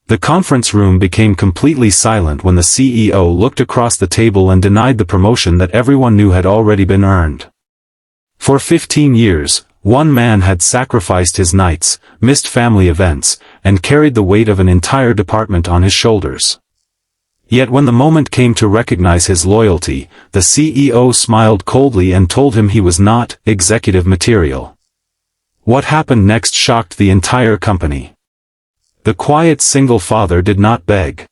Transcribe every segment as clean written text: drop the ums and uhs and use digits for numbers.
The conference room became completely silent when the CEO looked across the table and denied the promotion that everyone knew had already been earned. For 15 years, one man had sacrificed his nights, missed family events, and carried the weight of an entire department on his shoulders. Yet when the moment came to recognize his loyalty, the CEO smiled coldly and told him he was not executive material. What happened next shocked the entire company. The quiet single father did not beg.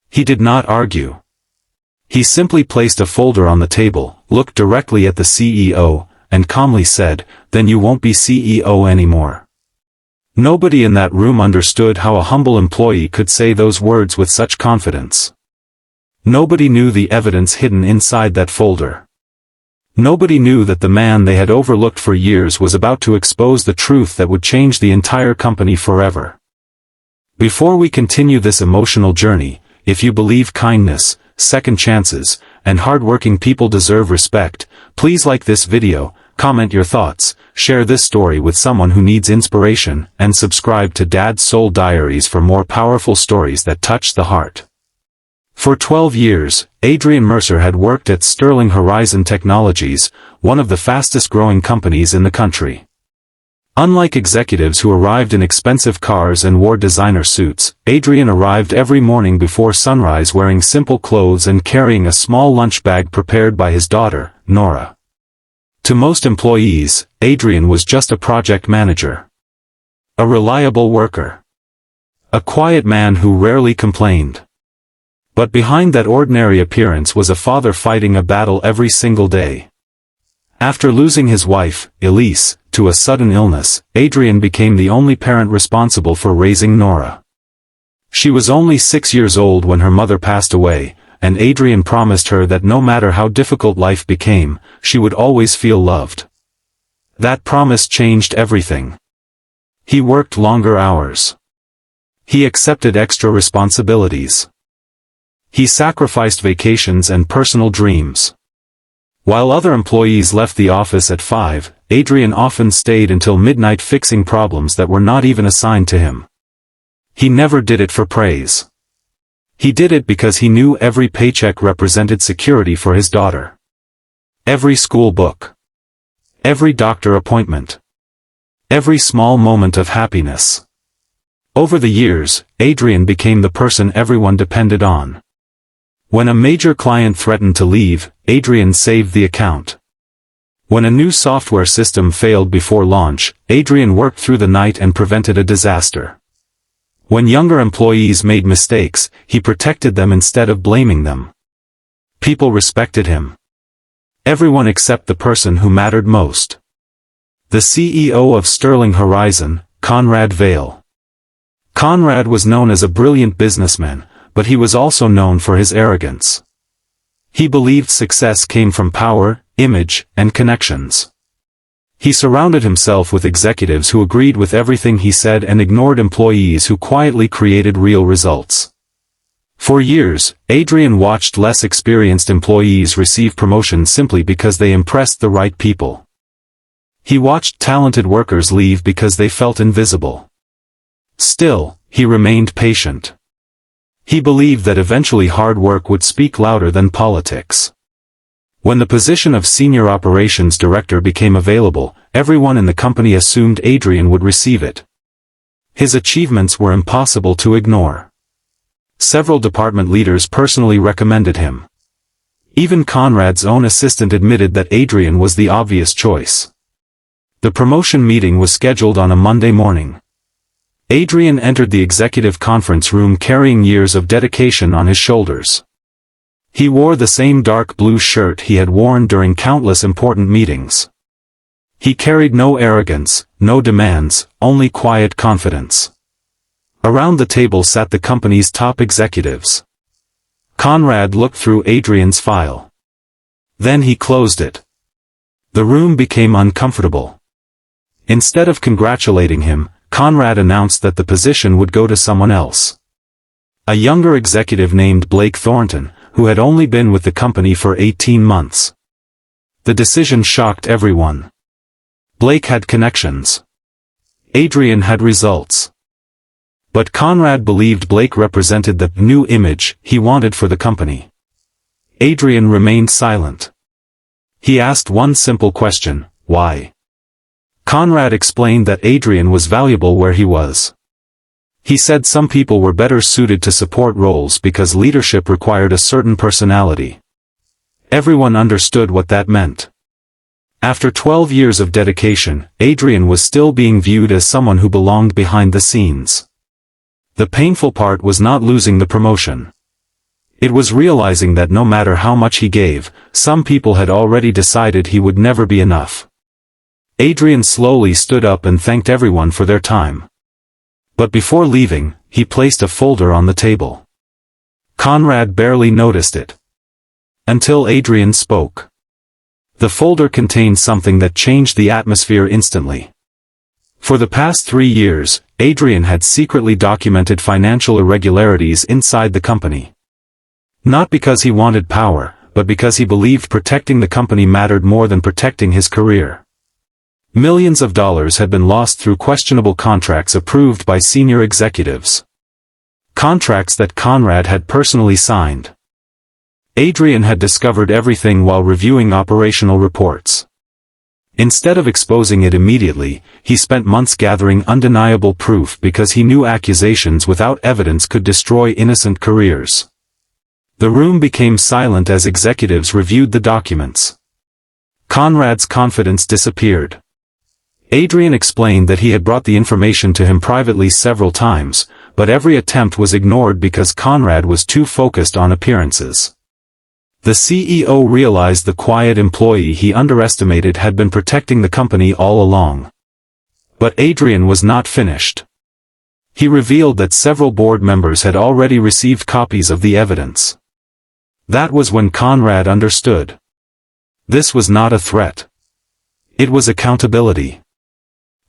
He did not argue. He simply placed a folder on the table, looked directly at the CEO, and calmly said, "Then you won't be CEO anymore." Nobody in that room understood how a humble employee could say those words with such confidence. Nobody knew the evidence hidden inside that folder. Nobody knew that the man they had overlooked for years was about to expose the truth that would change the entire company forever. Before we continue this emotional journey, if you believe kindness, second chances, and hardworking people deserve respect, please like this video, comment your thoughts, share this story with someone who needs inspiration, and subscribe to Dad's Soul Diaries for more powerful stories that touch the heart. For 12 years, Adrian Mercer had worked at Sterling Horizon Technologies, one of the fastest-growing companies in the country. Unlike executives who arrived in expensive cars and wore designer suits, Adrian arrived every morning before sunrise wearing simple clothes and carrying a small lunch bag prepared by his daughter, Nora. To most employees, Adrian was just a project manager. A reliable worker. A quiet man who rarely complained. But behind that ordinary appearance was a father fighting a battle every single day. After losing his wife, Elise, to a sudden illness, Adrian became the only parent responsible for raising Nora. She was only 6 years old when her mother passed away, and Adrian promised her that no matter how difficult life became, she would always feel loved. That promise changed everything. He worked longer hours. He accepted extra responsibilities. He sacrificed vacations and personal dreams. While other employees left the office at 5, Adrian often stayed until midnight fixing problems that were not even assigned to him. He never did it for praise. He did it because he knew every paycheck represented security for his daughter. Every school book. Every doctor appointment. Every small moment of happiness. Over the years, Adrian became the person everyone depended on. When a major client threatened to leave, Adrian saved the account. When a new software system failed before launch, Adrian worked through the night and prevented a disaster. When younger employees made mistakes, he protected them instead of blaming them. People respected him. Everyone except the person who mattered most. The CEO of Sterling Horizon, Conrad Vail. Conrad was known as a brilliant businessman, but he was also known for his arrogance. He believed success came from power, image, and connections. He surrounded himself with executives who agreed with everything he said and ignored employees who quietly created real results. For years, Adrian watched less experienced employees receive promotions simply because they impressed the right people. He watched talented workers leave because they felt invisible. Still, he remained patient. He believed that eventually hard work would speak louder than politics. When the position of Senior Operations Director became available, everyone in the company assumed Adrian would receive it. His achievements were impossible to ignore. Several department leaders personally recommended him. Even Conrad's own assistant admitted that Adrian was the obvious choice. The promotion meeting was scheduled on a Monday morning. Adrian entered the executive conference room carrying years of dedication on his shoulders. He wore the same dark blue shirt he had worn during countless important meetings. He carried no arrogance, no demands, only quiet confidence. Around the table sat the company's top executives. Conrad looked through Adrian's file. Then he closed it. The room became uncomfortable. Instead of congratulating him, Conrad announced that the position would go to someone else. A younger executive named Blake Thornton, who had only been with the company for 18 months. The decision shocked everyone. Blake had connections. Adrian had results. But Conrad believed Blake represented the new image he wanted for the company. Adrian remained silent. He asked one simple question: why? Conrad explained that Adrian was valuable where he was. He said some people were better suited to support roles because leadership required a certain personality. Everyone understood what that meant. After 12 years of dedication, Adrian was still being viewed as someone who belonged behind the scenes. The painful part was not losing the promotion. It was realizing that no matter how much he gave, some people had already decided he would never be enough. Adrian slowly stood up and thanked everyone for their time. But before leaving, he placed a folder on the table. Conrad barely noticed it. Until Adrian spoke. The folder contained something that changed the atmosphere instantly. For the past 3 years, Adrian had secretly documented financial irregularities inside the company. Not because he wanted power, but because he believed protecting the company mattered more than protecting his career. Millions of dollars had been lost through questionable contracts approved by senior executives. Contracts that Conrad had personally signed. Adrian had discovered everything while reviewing operational reports. Instead of exposing it immediately, he spent months gathering undeniable proof because he knew accusations without evidence could destroy innocent careers. The room became silent as executives reviewed the documents. Conrad's confidence disappeared. Adrian explained that he had brought the information to him privately several times, but every attempt was ignored because Conrad was too focused on appearances. The CEO realized the quiet employee he underestimated had been protecting the company all along. But Adrian was not finished. He revealed that several board members had already received copies of the evidence. That was when Conrad understood. This was not a threat. It was accountability.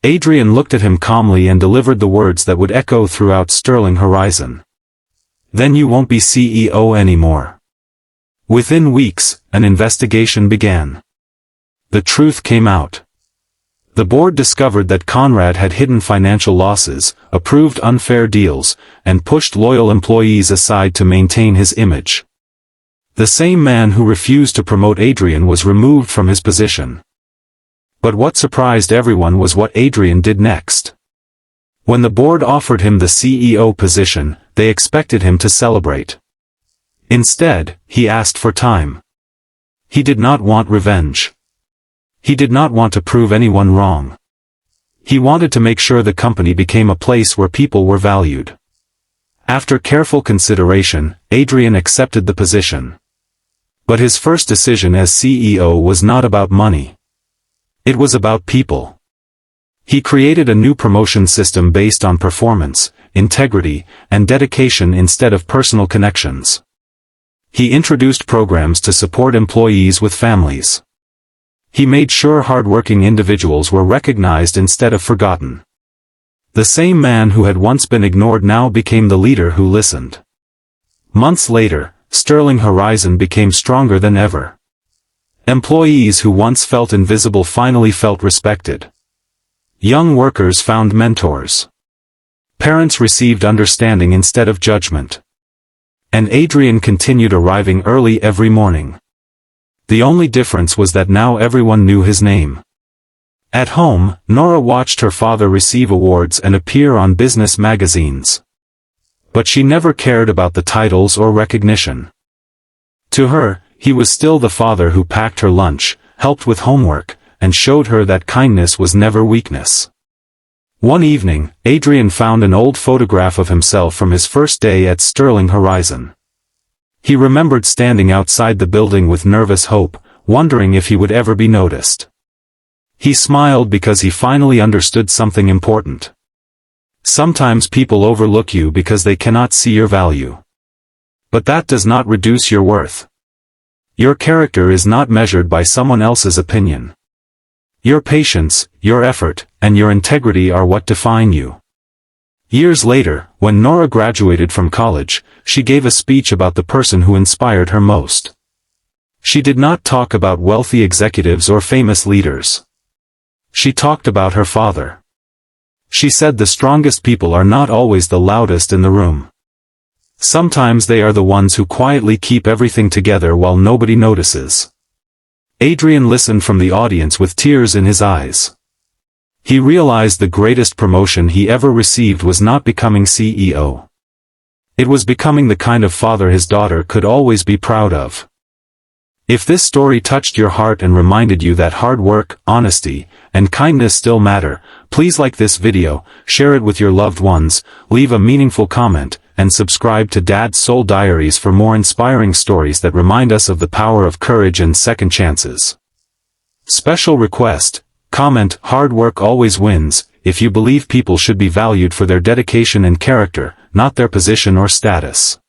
Adrian looked at him calmly and delivered the words that would echo throughout Sterling Horizon. Then you won't be CEO anymore. Within weeks, an investigation began. The truth came out. The board discovered that Conrad had hidden financial losses, approved unfair deals, and pushed loyal employees aside to maintain his image. The same man who refused to promote Adrian was removed from his position. But what surprised everyone was what Adrian did next. When the board offered him the CEO position, they expected him to celebrate. Instead, he asked for time. He did not want revenge. He did not want to prove anyone wrong. He wanted to make sure the company became a place where people were valued. After careful consideration, Adrian accepted the position. But his first decision as CEO was not about money. It was about people. He created a new promotion system based on performance, integrity, and dedication instead of personal connections. He introduced programs to support employees with families. He made sure hardworking individuals were recognized instead of forgotten. The same man who had once been ignored now became the leader who listened. Months later, Sterling Horizon became stronger than ever. Employees who once felt invisible finally felt respected. Young workers found mentors. Parents received understanding instead of judgment. And Adrian continued arriving early every morning. The only difference was that now everyone knew his name. At home, Nora watched her father receive awards and appear on business magazines. But she never cared about the titles or recognition. To her, he was still the father who packed her lunch, helped with homework, and showed her that kindness was never weakness. One evening, Adrian found an old photograph of himself from his first day at Sterling Horizon. He remembered standing outside the building with nervous hope, wondering if he would ever be noticed. He smiled because he finally understood something important. Sometimes people overlook you because they cannot see your value. But that does not reduce your worth. Your character is not measured by someone else's opinion. Your patience, your effort, and your integrity are what define you. Years later, when Nora graduated from college, she gave a speech about the person who inspired her most. She did not talk about wealthy executives or famous leaders. She talked about her father. She said the strongest people are not always the loudest in the room. Sometimes they are the ones who quietly keep everything together while nobody notices. Adrian listened from the audience with tears in his eyes. He realized the greatest promotion he ever received was not becoming CEO. It was becoming the kind of father his daughter could always be proud of. If this story touched your heart and reminded you that hard work, honesty, and kindness still matter, please like this video, share it with your loved ones, leave a meaningful comment, and subscribe to Dad's Soul Diaries for more inspiring stories that remind us of the power of courage and second chances. Special request: comment, "Hard work always wins," if you believe people should be valued for their dedication and character, not their position or status.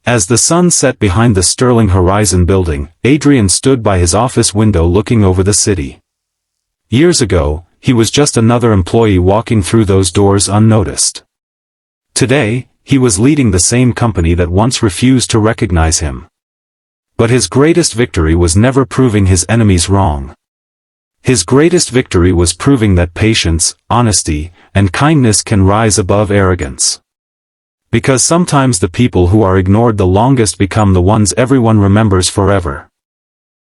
As the sun set behind the Sterling Horizon building, Adrian stood by his office window looking over the city. Years ago, he was just another employee walking through those doors unnoticed. Today, he was leading the same company that once refused to recognize him. But his greatest victory was never proving his enemies wrong. His greatest victory was proving that patience, honesty, and kindness can rise above arrogance. Because sometimes the people who are ignored the longest become the ones everyone remembers forever.